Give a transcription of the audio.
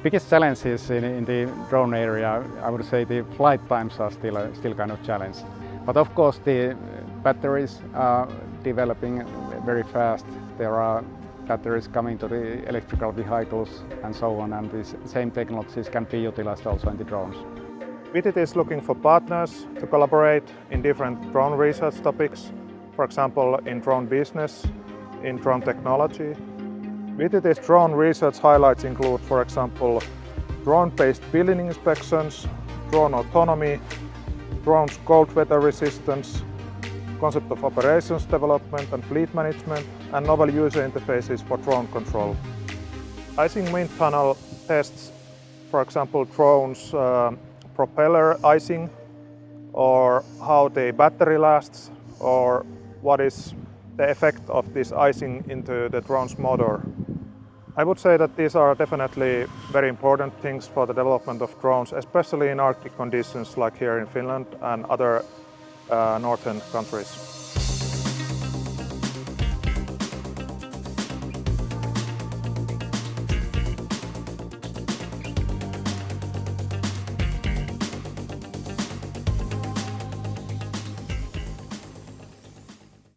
biggest challenge is in the drone area. I would say the flight times are still kind of challenge. But of course the batteries are developing very fast. There are batteries coming to the electrical vehicles and so on, and these same technologies can be utilized also in the drones. VTT is looking for partners to collaborate in different drone research topics, for example in drone business, in drone technology. VTT's drone research highlights include, for example, drone-based building inspections, drone autonomy, drones cold weather resistance, concept of operations development and fleet management, and novel user interfaces for drone control. Icing wind tunnel tests, for example, drones propeller icing, or how the battery lasts, or what is the effect of this icing into the drone's motor. I would say that these are definitely very important things for the development of drones, especially in Arctic conditions like here in Finland and other northern countries.